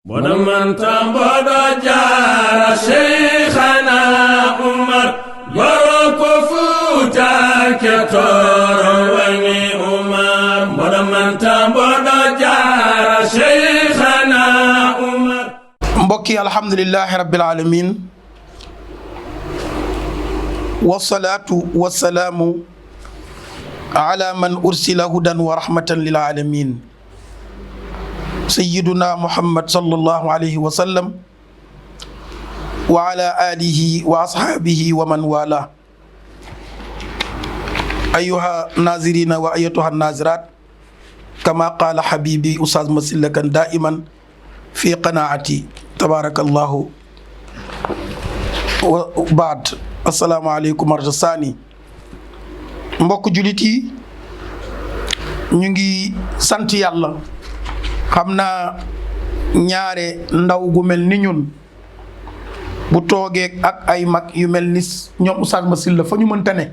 bonaman tamboɗo jara cheikhana Umar yoro ko Fuutake Tooro wani Umar bonaman tamboɗo jara cheikhana Umar. mbokki alhamdulillahi rabbil alamin wassalatu wassalamu ala man ursila hudan wa rahmatan lil alamin sayyiduna muhammad sallallahu alayhi wa sallam wa ala alihi wa ashabihi wa man wala. ayyuha nazirina wa ayyatuha nazirat kama qala habibi ustaz Massylla Kane daiman fi qanaati tabarakallahu wa baad. assalaamu aleykum marta saani. mbokk julit yi ñu ngi sant yàlla. xam naa ñaare ndaw gu mel ni ñun bu toogee ak ay mag yu mel ni ñoom Oustaz Massylla fa ñu mënta ne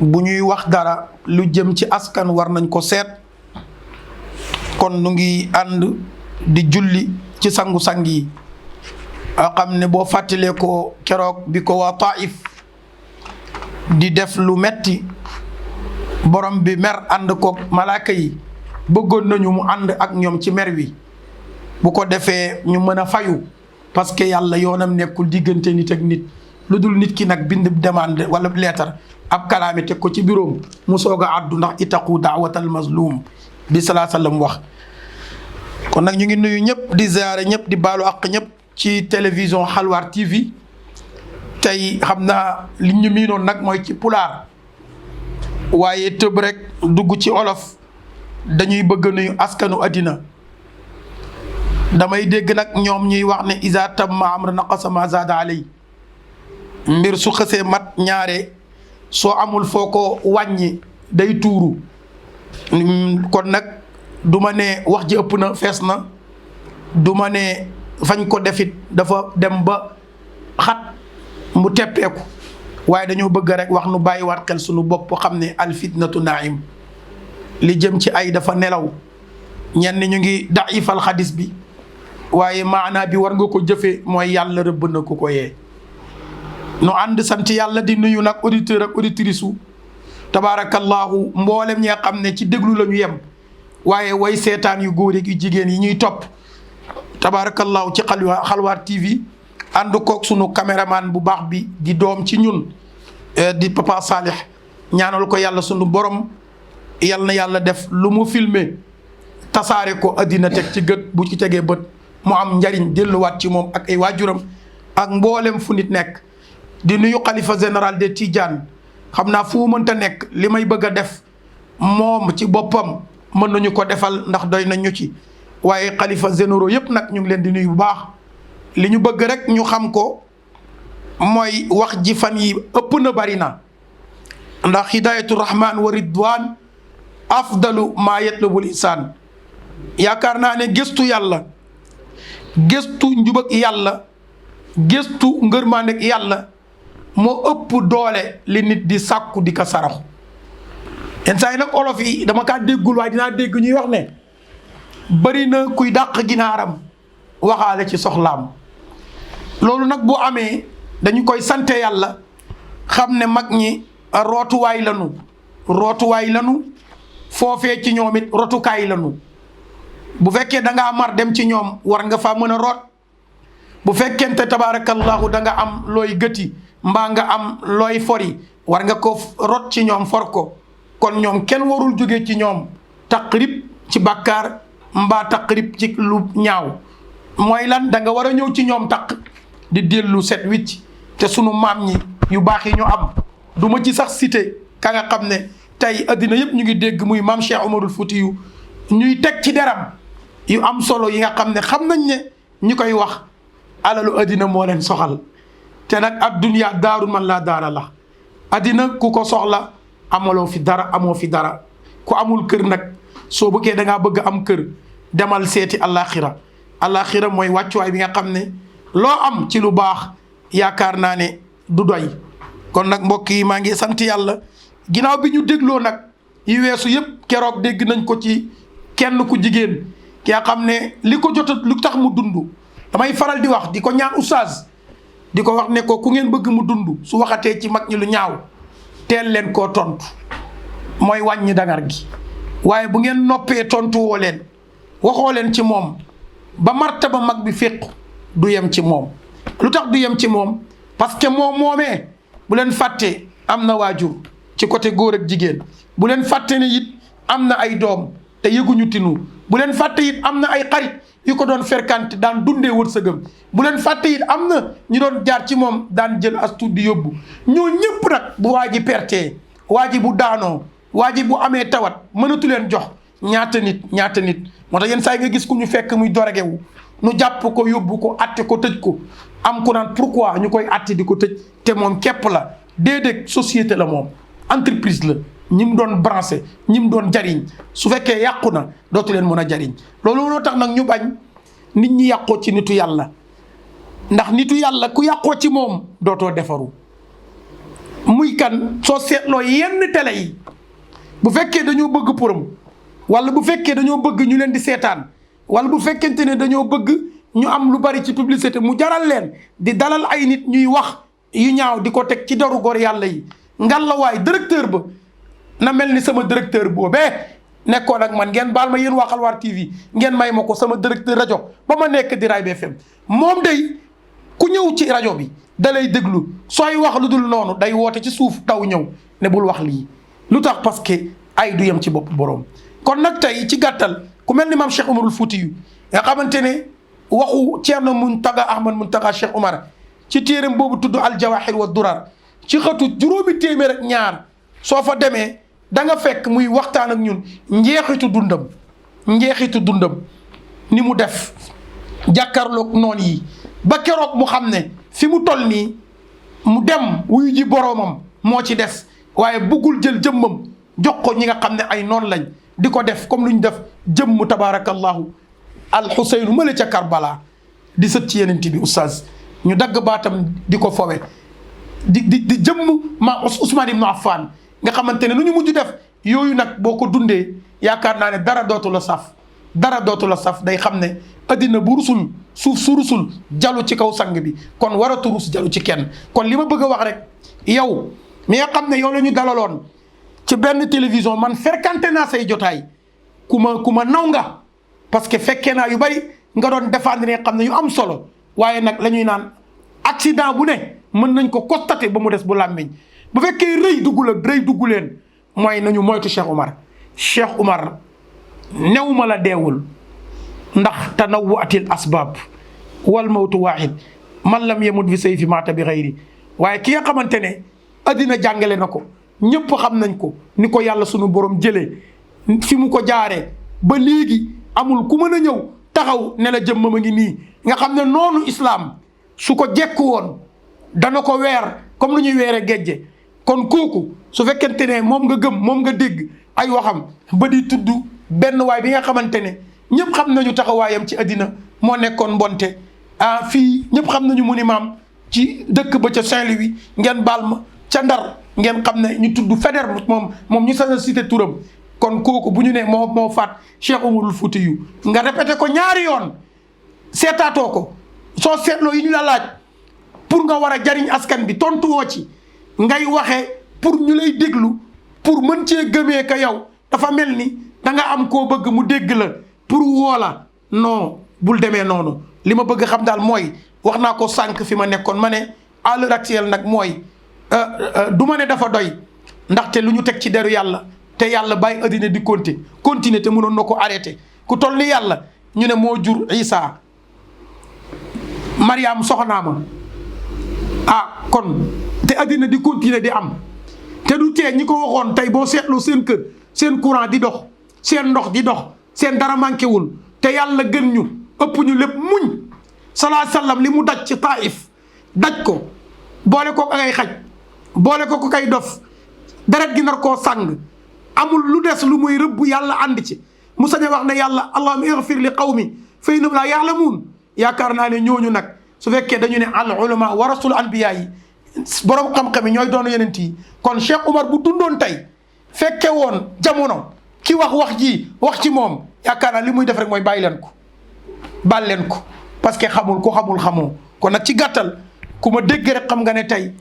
bu ñuy wax dara lu jëm ci askan war nañ ko seet. kon nu ngi ànd di julli ci sangu-sang yi a xam ne boo fàttalee ko keroog bi ko waa Taif di def lu metti borom bi mer ànd ko malaaka yi bëggoon nañu mu ànd ak ñoom ci mer wi bu ko defee ñu mën a fayu parce que yàlla yoonam nekkul diggante nit ak nit lu dul nit ki nag bind demande wala leetar ab kalaame teg ko ci bureau mu soog a àddu ndax itaqu daawatal mazlum bi salaa sallam wax. kon nag ñu ngi nuyu ñëpp di ziare ñëpp di baalu àq ñëpp ci télévision Xalwaar TV tey xam naa li ñu miinoon nag mooy ci pulaar waaye tëb rek dugg ci olof. dañuy bëgg nuyu askanu àddina damay dégg nag ñoom ñuy wax ne iza tamma amra naqasa ma zaada alay mbir su xësee mat ñaare soo amul foo ko wàññi day tuuru. kon nag du ma ne wax ji ëpp na fees na du ma ne fañ ko defit dafa dem ba xat mu teppeeku waaye dañoo bëgg rek wax nu bàyyiwaat xel sunu bopp xam ne alfitnatu naim li jëm ci ay dafa nelaw ñenn ñu ngi daifal xadis bi waaye maanaa bi war nga ko jëfe mooy yàlla rëbb na ku ko yee. nu ànd sant yàlla di nuyu nag auditeur ak auditrice u tabarakallahu mboolem ñi nga xam ne ci déglu la ñu yem waaye way seetaan yu góor yu jigéen yi ñuy topp tabarakallahu ci Xalwaar TV ànd koog sunu caméraman bu baax bi di doom ci ñun di Papa Salih ñaanal ko yàlla sunu borom yal na yàlla def lu mu filmé tasaare ko addina teg ci gët bu ci tegee bët mu am njariñ delluwaat ci moom ak ay waajuram ak mboolem fu nit nekk. di nuyu xalifa général de Tidiane xam naa fu mu mënta nekk li may bëgg a def moom ci boppam mën nañu ko defal ndax doy nañ ñu ci waaye xalifa généraux yëpp nag ñu ngi leen di nuyu bu baax. li ñu bëgg rek ñu xam ko mooy wax ji fan yi ëpp na bari na ndax hidayatu rahman wa ridwan afdalu ma yatlubul insaan yaakaar naa ne gëstu yàlla gëstu njubag yàlla gëstu ngërmaandeg yàlla moo ëpp doole li nit di sàkku di ko saraxu. yenn saa yi nag olof yi dama kaa déggul waaye dinaa dégg ñuy wax ne bari na kuy dàq ginaaram waxaale ci soxlaam. loolu nag bu amee dañu koy sante yàlla xam ne mag ñi rootuwaay lanu foofee ci ñoom it rotukaay lanu. bu fekkee da ngaa mar dem ci ñoom war nga faa mën a root bu fekkente tabaarakallahu da nga am looy gëti mbaa nga am looy fori war nga ko rot ci ñoom for ko. kon ñoom kenn warul jóge ci ñoom taqrib ci bàkkaar mbaa taqrib ci lu ñaaw mooy lan da nga war a ñëw ci ñoom taq di dellu set wicc te sunu maam ñi yu baax yi ñu am du ma ci sax cité ka nga xam ne tey addina yëpp ñu ngi dégg muy maam Cheikh Omarul Fouti yu ñuy teg ci deram yu am solo yi nga xam ne xam nañ ne ñi koy wax alalu addina moo leen soxal te nag ad dunya daaru man laa daara la addina ku ko soxla amaloo fi dara amoo fi dara ku amul kër nag soo bëggee da ngaa bëgg am kër demal seeti alaxira mooy wàccuwaay bi nga xam ne loo am ci lu baax yaakaar naa ne du doy. kon nag mbokk yi maa ngi sant yàlla ginnaaw bi ñu dégloo nag yi weesu yëpp keroog dégg nañ ko ci kenn ku jigéen ki nga xam ne li ko jot lu tax mu dund damay faral di wax di ko ñaan oustaz di ko wax ne ko ku ngeen bëgg mu dund su waxatee ci mag ñi lu ñaaw teel leen koo tontu mooy wàññi dangar gi waaye bu ngeen noppee tontu woo leen waxoo leen ci moom ba martaba mag bi féq du yem ci moom lu tax du yem ci moom parce que moom moomee bu leen fàtte am na waajur ci côté góor ak jigéen bu leen fàtte ne it am na ay doom te yëguñu tinu bu leen fàtte it am na ay xarit yu ko doon ferkante daan dundee wërsëgam bu leen fàtte it am na ñu doon jaar ci moom daan jël as tuut di yóbbu ñoo ñëpp nag bu waa ji pertee waa ji bu daanoo waa ji bu amee tawat mënatu leen jox ñaata nit moo tax yenn saa yi nga gis ku ñu fekk muy doregewu nu jàpp ko yóbbu ko atte ko tëj ko am ku naan pourquoi ñu koy atte di ko tëj te moom képp la déedéet société la moom entreprise la ñi mu doon branché ñi mu doon jariñ su fekkee yàqu na dootu leen mën a jariñ loolu loo tax nag ñu bañ nit ñi yàqoo ci nitu yàlla ndax nitu yàlla ku yàqoo ci moom dootoo defaru muy kan soo seetloo yenn télé yi bu fekkee dañoo bëgg porom wala bu fekkee dañoo bëgg ñu leen di seetaan wala bu fekkente ne dañoo bëgg ñu am lu bari ci publicité mu jaral leen di dalal ay nit ñuy wax yu ñaaw di ko teg ci daru góor yàlla yi ngallaawaay directeur ba na mel ni sama directeur boobee nekkoon ak man ngeen baal ma yéen waa Xalwaar TV ngeen may ma ko sama directeur rajo ba ma nekk di Raay BFM moom day ku ñëw ci rajo bi da lay déglu sooy wax lu dul noonu day woote ci suuf daw ñëw ne bul wax lii lu tax parce que ay du yem ci bopp boroom. kon nag tey ci gàttal ku mel ni maam Cheikh Umarul Fuuti yu nga xamante ne waxu Ceerno Muntaga Ahmad Muntaga Cheikh Umar ci téeram boobu tudd Al Jawahir wa Durar ci xëtu juróomi téeméer ak ñaar soo fa demee da nga fekk muy waxtaan ak ñun njeexitu dundam ni mu def jàkkaarloog noon yi ba keroog mu xam ne fi mu toll nii mu dem wuyu ji boroomam moo ci des waaye bëggul jël jëmmam jox ko ñi nga xam ne ay noon lañ di ko def comme lu ñu def jëmm tabaarakallahu al Xuseynu mële ca Karbala di sët ci yeneen bi oustaz ñu dagg baatam di ko fowe di jëmm ma Ousmane Ibn Affan nga xamante ne nu ñu mujj def yooyu nag boo ko dundee yaakaar naa ne dara dootu la saf day xam ne addina bu rusul suuf su rusul jalu ci kaw sang bi kon waratu rus jalu ci kenn kon li ma bëgg a wax rek yow mi nga xam ne yow la ñu dalaloon ci benn télévision man fréquenté naa say jotaay ku ma naw nga parce que fekkee naa yu bari nga doon défendre ne xam ne yu am solo waaye nag la ñuy naan accident bu ne mën nañ ko constater ba mu des bu làmmiñ bu fekkee rëy dugg leen mooy nañu moytu Cheikh Umar newuma la deewul ndax tanawwu'atil asbaab wal mawtu waahid man lam yamut bi sayfi maata bi xayri waaye ki nga xamante ne addina jàngale na ko ñëpp xam nañ ko ni ko yàlla sunu borom jëlee fi mu ko jaaree ba léegi amul ku mën a ñëw taxaw ne la jëmmam a ngi nii nga xam ne noonu islaam su ko jekku woon dana ko weer comme lu ñuy weere géjje kon kooku su fekkente ne moom nga gëm moom nga dégg ay waxam ba di tudd benn waay bi nga xamante ne ñëpp xam nañu taxawaayam ci àddina moo nekkoon mbonte fii ñëpp xam nañu mu ni maam ci dëkk ba ca Saint-Louis ngeen baal ma ca Ndar ngeen xam ne ñu tudd Faidherbe moom ñu sañ a cité turam kon kooku bu ñu ne moo faat Cheikh Umarul Fuuti yu nga répété ko ñaari yoon seetaatoo ko soo seetloo yi ñu la laaj pour nga war a jariñ askan bi tontu woo ci ngay waxee pour ñu lay déglu pour mën cee gëmee ka yow dafa mel ni da nga am koo bëgg mu dégg la pour woo la non bul demee noonu li ma bëgg xam daal mooy wax naa ko sànq fi ma nekkoon ma ne à l'heure actuelle nag mooy du ma ne dafa doy ndaxte lu ñu teg ci deru yàlla te yàlla bàyyi addina di continuer te mënoon na ko arrêté ku toll ni yàlla ñu ne moo jur Isa Mariam soxnaama kon te addina di continuer di am te du tee ñi ko waxoon tey boo seetloo seen kër seen courant di dox seen ndox di dox seen dara manqué wul te yàlla gën ñu ëpp ñu lépp muñ salaa sallam li mu daj ci Taif daj ko boole ko ak ay xaj boole ko kay dof deret gi nar koo sàng amul lu des lu muy rëbb yàlla ànd ci mu sañ a wax ne yàlla allahumma ighfir li qawmi fa innahum laa ya'lamuun yaakaar naa ne ñooñu nag su fekkee dañu ne al ulama warasul anbiya yi borom xam-xam yi ñooy doon yenent yi kon Cheikh Umar bu dundoon tey fekke woon jamono ki wax ji wax ci moom yaakaar naa li muy def rek mooy bàyyi leen ko baal leen ko parce que xamul ko xamul xamoo kon nag ci gàttal ku ma dégg rek xam nga ne tey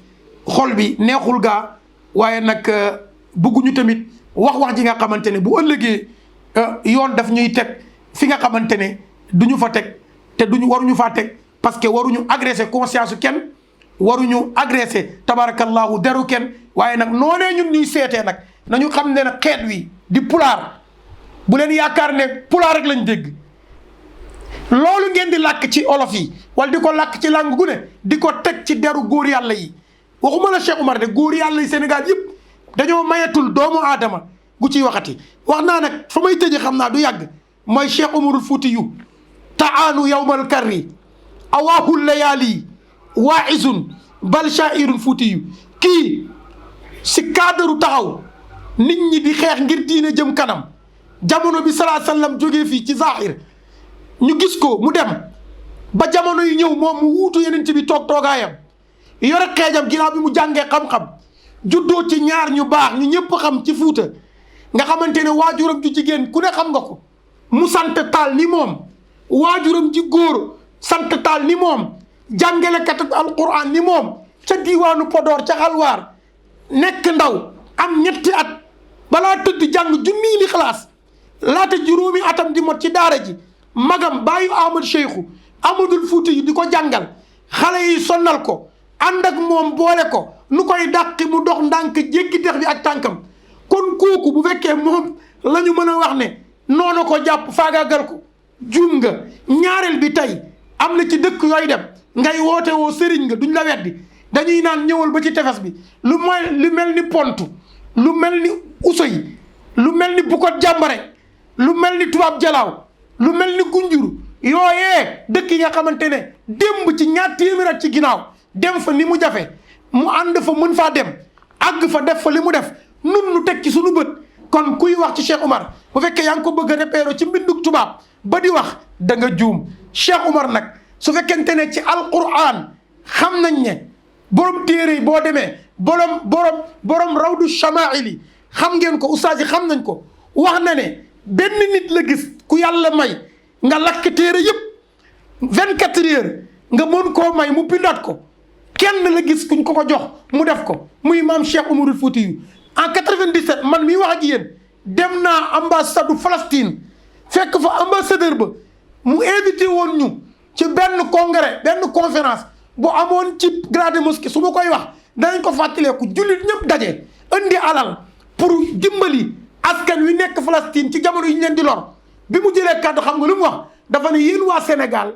xol bi neexul gaa waaye nag bëgguñu tamit wax ji nga xamante ne bu ëllëgee yoon daf ñuy teg fi nga xamante ne duñu fa teg te waruñu faa teg parce que waruñu agressé conscience su kenn waruñu agressé tabarakallahu deru kenn waaye nag noonee ñun ñuy seetee nag nañu xam ne nag xeet wi di pulaar bu leen yaakaar ne pulaar rek lañ dégg loolu ngeen di làkk ci olof yi wala di ko làkk ci langue gu ne di ko teg ci deru góor yàlla yi waxuma la Cheikh Oumar de góor yàlla yi Sénégal yëpp dañoo mayatul doomu aadama gu ciy waxati wax naa nag fa may tëje xam naa du yàgg mooy Cheikh Oumarul Fuuti yu taanu yawmal karri awaahul layaali waaizun bal shaa'irun fuuti yu kii si cadre taxaw nit ñi di xeex ngir diine jëm kanam jamono bi salaa sallam jógee fii ci zahir ñu gis ko mu dem ba jamono yi ñëw moom mu wuutu yeneen ci bi toogaayam yore xeejam ginnaaw bi mu jàngee xam-xam juddoo ci ñaar ñu baax ñu ñëpp xam ci Fuuta nga xamante ne waajuram ju jigéen ku ne xam nga ko mu sant taal ni moom waajuram ji góor sant taal ni moom jàngalekat alquran ni moom ca diiwaanu Podor ca xalwaar nekk ndaw am ñetti at balaa tëdd jàng junniy li xalaas laata juróomi atam di mot ci daara ji magam bàyyi Ahmad Cheikhou Amadul Fuuti yi di ko jàngal xale yi sonnal ko ànd ak moom boole ko nu koy dàqi mu dox ndànk jéggi dex bi ak tànkam kon kooku bu fekkee moom la ñu mën a wax ne noonu ko jàpp faagaagal ko juum nga ñaareel bi tey am na ci dëkk yooyu dem ngay woote woo sëriñ nga duñ la weddi dañuy naan ñëwal ba ci tefes bi lu mel ni Pontu lu mel ni Oussouye lu mel ni Bukot Jàmbare lu mel ni Tubaab Jalaaw lu mel ni Gunjur yooyee dëkk yi nga xamante ne démb ci ñaar téeméer at ci ginnaaw dem fa ni mu jafe mu ànd fa mën faa dem àgg fa def fa li mu def nun nu teg ci suñu bët kon kuy wax ci Cheikh Oumar bu fekkee yaa ngi ko bëgg a repérer ci mbindug tubaab ba di wax da nga juum Cheikh Oumar nag su fekkente ne ci alquran xam nañ ne borom téere yi boo demee borom rawdu chamaili xam ngeen ko ustaas yi xam nañ ko wax na ne benn nit la gis ku yàlla may nga lakk téere yëpp 24 heures nga mën koo may mu bindaat ko kenn la gis kuñ ko jox mu def ko muy maam Cheikh Oumarul Fouti yu en 97 man miy wax ak yéen dem naa ambassade du Palestine fekk fa ambassadeur ba mu invité woon ñu ci benn congrès benn conférence bu amoon ci grande mosquée su ma koy wax danañ ko fàttaleeku jullit ñëpp daje indi alal pour dimbali askan wi nekk Palestine ci jamono yi ñu leen di lor bi mu jëlee kàddu xam nga lu mu wax dafa ne yéen waa Sénégal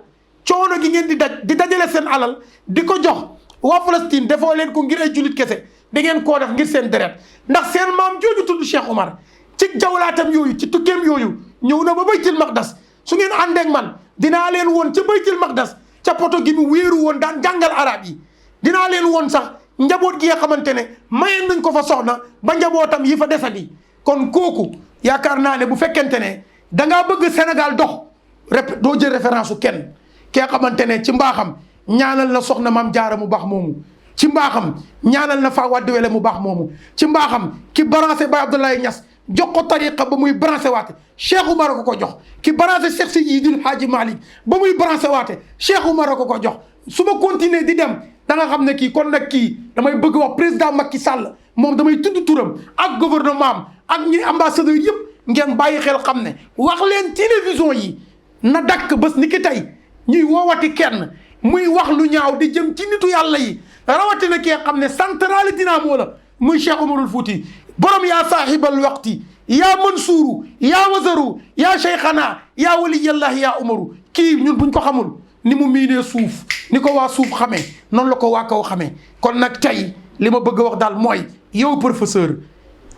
coono gi ngeen di dajale seen alal di ko jox waa Palestine defoo leen ko ngir ay jullit kese da ngeen koo def ngir seen deret ndax seen maam jooju tudd Cheikh Oumar ci jawlaatam yooyu ci tukkeem yooyu ñëw na ba Baytil Maqdas su ngeen àndeek man dinaa leen woon ca Baytil Maqdas ca poto gi mu wéeru woon daan jàngal arab yi dinaa leen woon sax njaboot gi nga xamante ne mayeen nañ ko fa soxna ba njabootam yi fa desandi kon kooku yaakaar naa ne bu fekkente ne dangaa bëgg Sénégal dox doo jël référence su kenn ki nga xamante ne ci mbaaxam ñaanal na soxna maam jaara mu baax moomu ci mbaaxam ñaanal na faa waddi wele mu baax moomu ci mbaaxam ki branché Baye Abdoulaye Niass jox ko tariqa ba muy branché waate Cheikh Oumar ko jox ki branché Cheikh Seydil Hadji Malick ba muy branché waate Cheikh Oumar ko jox su ma continuer di dem da nga xam ne kii kon nag kii damay bëgg wax président Macky Sall moom damay tudd turam ak gouvernement am ak ñi ambassadeur yëpp ngeen bàyyi xel xam ne wax leen télévision yi na dakk bés ni ki tey ñuy woowati kenn muy wax lu ñaaw di jëm ci nitu yàlla yi rawatina ki nga xam ne centrale dynamo la muy Cheikh Oumarul Fouti borom yaa saahibal waqti yaa Mansuuru yaa wazaru yaa cheikhana yaa waliyallah yaa Umaru kii ñun buñ ko xamul ni mu miinee suuf ni ko waa suuf xamee noonu la ko waa kaw xamee kon nag tey li ma bëgg a wax daal mooy yow professeur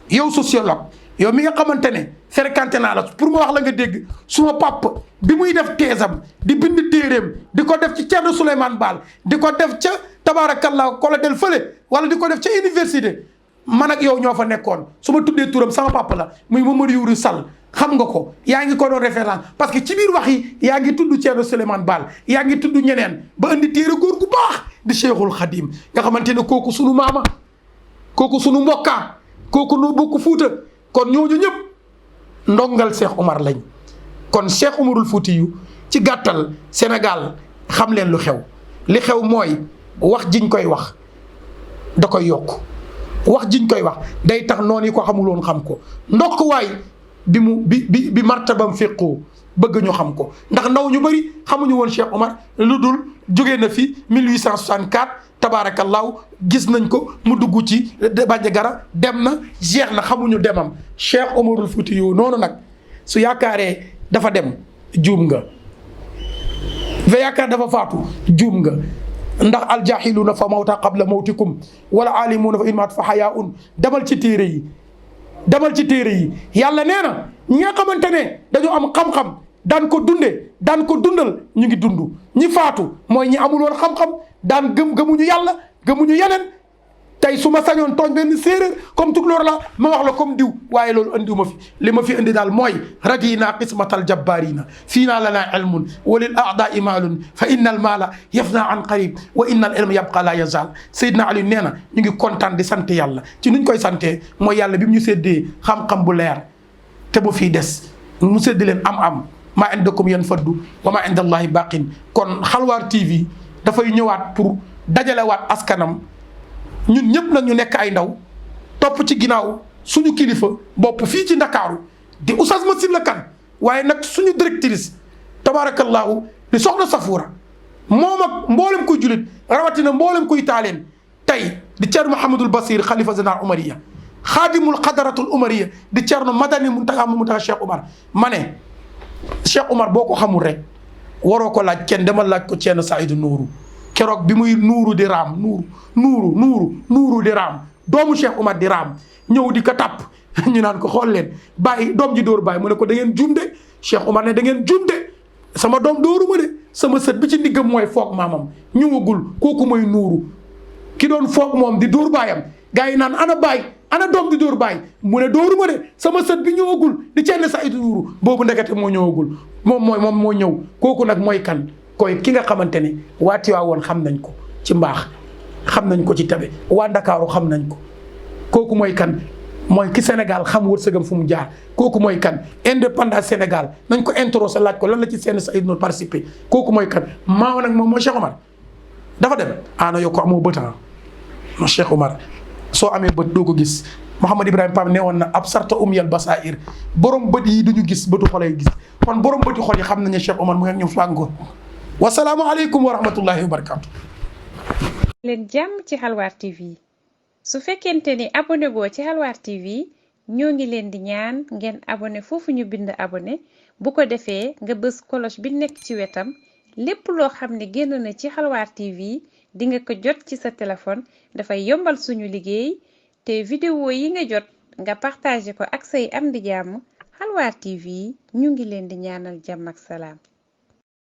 yow sociologue yow mi nga xamante ne fréquenté naa la pour ma wax la nga dégg suma papa bi muy def teesam di bind téeréem di ko def ci Thierno Souleymane Baal di ko def ca tabarakallah kola del fële wala di ko def ca université man ak yow ñoo fa nekkoon su ma tuddee turam sama papa la muy Mamadou Youri Sall xam nga ko yaa ngi ko doon référence parce que ci biir wax yi yaa ngi tudd Thierno Souleymane Baal yaa ngi tudd ñeneen ba indi téere góor gu baax di Cheikhul Khadim nga xamante ne kooku sunu maama kooku sunu mbokkaa kooku noo bokk Fuuta kon ñooñu ñëpp ndongal Cheikh Oumar lañ kon Cheikh Umarul Fuutiyu ci gàttal Sénégal xam leen lu xew li xew mooy wax jiñ koy wax da koy yokk wax jiñ koy wax day tax noonu yi ko xamuloon xam ko ndokk waay bi martabam féqoo bëgg ñu xam ko ndax ndaw ñu bëri xamuñu woon Cheikh Omar lu dul jógee na fi 1864 tabaarakallaahu gis nañ ko mu dugg ci Bandiagara dem na jeex na xamuñu demam Cheikh Omarul Fuutiyu noonu nag su yaakaaree dafa dem juum nga fa yaakaar dafa faatu juum nga ndax aljahiluuna fa mawta qabla mawtikum wala alimuuna fa in maat fa xayaun demal ci téere yi yàlla nee na ñi nga xamante ne dañoo am xam-xam daan ko dundal ñu ngi dund ñi faatu mooy ñi amul woon xam-xam daan gëmuñu yàlla gëmuñu yeneen tey su ma sañoon tooñ benn séeréer comme tukulóor la ma wax la comme diw waaye loolu andiwu ma fi li ma fi indi daal mooy radina qismatal jabbarina fii naa lanaa ilmun wa lil a'daai maalun fa inna al maala yafna an qarib wa inna al ilma yabqa la yazal Seydina Ali nee na ñu ngi kontaan di sant yàlla ci nuñ koy santee mooy yàlla bi mu ñu séddee xam-xam bu leer te bu fii des mu séddi leen am maa indakum yanfaddu wa maa inda allahi baqin kon Xalwaar TV dafay ñëwaat pour dajalewaat askanam ñun ñëpp nag ñu nekk ay ndaw topp ci ginnaaw suñu kilifa bopp fii ci Ndakaaru di Oustaz Massyla Kane waaye nag suñu directrice tabarakallahu di soxna Safoura moom ak mboolem kuy julit rawatina mboolem kuy taaleen tey di Thierno Mouhamadul Basir xalifa général Umariya xaadimul xadaratul Umariya di Thierno Madani Muntaga Cheikh Omar ma ne Cheikh Omar boo ko xamul rek waroo ko laaj kenn demal laaj ko Thierno Saïdou Nourou keroog bi muy nuuru di raam nuuru di raam doomu Cheikh Omar di raam ñëw di ko tàpp ñu naan ko xool leen bàyyi doom ji dóor bàyyi mu ne ko da ngeen juum de Cheikh Omar ne da ngeen juum de sama doom dóoruma de sama sët bi ci ndiggam mooy foog maamam ñëwagul kooku mooy nuuru ki doon foog moom di dóor baayam gars yi naan ana baay ana doom di dóor baay mu ne dóoruma de sama sët bi ñëwagul di Thierno Saïdou Nourou boobu ndekete moo ñëwagul moom moo ñëw kooku nag mooy kan koy ki nga xamante ne waa Tiwaawoon xam nañ ko ci mbaax xam nañ ko ci tabe waa Ndakaaru xam nañ ko kooku mooy kan mooy ki Sénégal xam wërsëgam fu mu jaar kooku mooy kan indépendance Sénégal nañ ko introsé laaj ko lan la ci seen Saïdou Nourou participé kooku mooy kan maa nag moom mooy Cheikh Omar dafa dem ana yow ko amoo bët ma Cheikh Omar soo amee bët doo ko gis Mouhamad Ibrahima Pam ne woon na ab sarta umyal basair borom bët yi duñu gis bëtu xol yi gis kon borom bëti xol yi xam nañ ne Cheikh Omar mu ngi ñëw fàngoor wasalaamu aleykum wa rahmatullahi wa barakaatu. leen jàmm ci Xalwaar TV su fekkente ni abonné goo ci Xalwaar TV ñoo ngi leen di ñaan ngeen abonné foofu ñu bind abonné bu ko defee nga bës cloche bi nekk ci wetam lépp loo xam ne génn na ci Xalwaar TV di nga ko jot ci sa téléphone dafay yombal suñu liggéey te vidéo yi nga jot nga partagé ko ak say am di jàmm Xalwaar TV ñu ngi leen di ñaanal jàmm ak salaam.